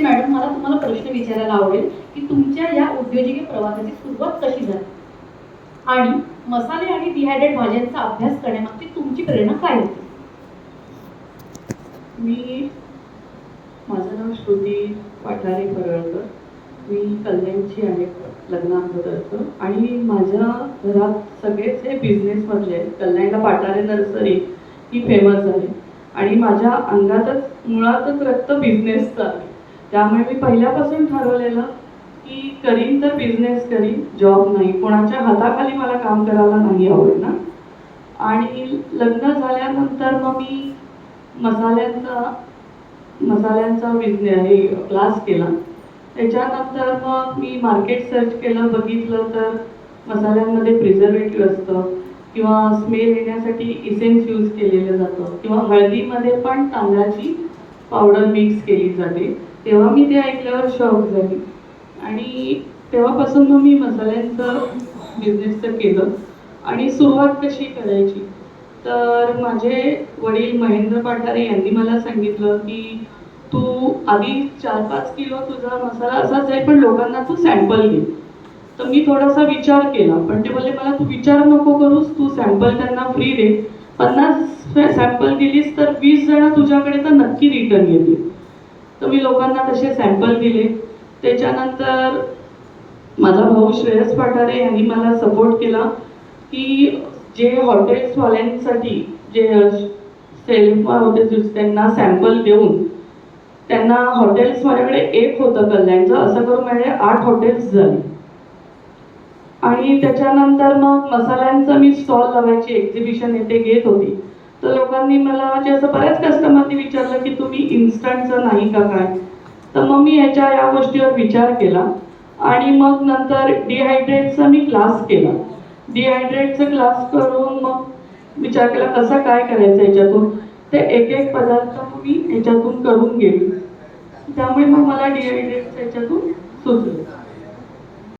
Madam, मला तुम्हाला प्रश्न विचारायला आवडेल की तुमच्या या उद्योजकी प्रवासाची सुरुवात कशी झाली आणि मसाले आणि डिहायड्रेट भाज्यांचा अभ्यास करण्यामागची तुमची प्रेरणा काय होती? माझं नाव श्रुती पाठारे परळकर. मी कल्याणची आहे लग्नाअगोदरचं, आणि माझ्या घरात सगळेच हे बिझनेसमधले आहेत. कल्याणला पाठारे नर्सरी ही फेमस आहे आणि माझ्या अंगातच मुळातच रक्त बिझनेसचं आहे. त्यामुळे मी पहिल्यापासून ठरवलेलं की करीन तर बिझनेस करीन, जॉब नाही. कोणाच्या हाताखाली मला काम करायला नाही आवडणार. आणि लग्न झाल्यानंतर मग मी मसाल्यांचा बिझनेस हे क्लास केला. त्याच्यानंतर मग मी मार्केट सर्च केलं, बघितलं तर मसाल्यांमध्ये प्रिझर्वेटिव्ह असतं किंवा स्मेल येण्यासाठी इसेन्स यूज केलेलं जातं, किंवा हळदीमध्ये पण तांदळाची पावडर मिक्स केली जाते. तेव्हा मी ते ऐकल्यावर शॉक झाली आणि तेव्हापासून मग मी मसाल्यांचं बिझनेस तर केलं. आणि सुरुवात कशी करायची, तर माझे वडील महेंद्र पाठारे यांनी मला सांगितलं की तू आधी 4-5 किलो तुझा मसाला असाच आहे, पण लोकांना तू सॅम्पल घे. तर मी थोडासा विचार केला, पण ते बोलले मला तू विचार नको करूस, तू सॅम्पल त्यांना फ्री दे. 50 सॅम्पल दिलीस तर 20 जण तुझ्याकडे तर नक्की रिटर्न येतील. तर मी लोकांना तसे सॅम्पल दिले. त्याच्यानंतर माझा भाऊ श्रेयस पाठारे यांनी मला सपोर्ट केला की जे हॉटेल्सवाल्यांसाठी जे सेल्फ होते त्यांना सॅम्पल देऊन त्यांना हॉटेल्स माझ्याकडे एक होतं कल्याणचं, असं करून माझे 8 हॉटेल्स झाले. आणि त्याच्यानंतर मग मसाल्यांचं मी स्टॉल लावायची, एक्झिबिशन येथे घेत होती. तर लोकांनी मला म्हणजे असं बऱ्याच कस्टमरनी विचारलं की तुम्ही इन्स्टंटचं नाही का काय. तर मग मी या गोष्टीवर विचार केला आणि मग नंतर डिहायड्रेटचा मी क्लास केला. डिहायड्रेटचा क्लास करून मग विचार केला कसा काय करायचं याच्यातून. ते एक एक पदार्थ मी याच्यातून करून गेले. त्यामुळे मग मला डिहायड्रेटच्या याच्यातून सुचलं.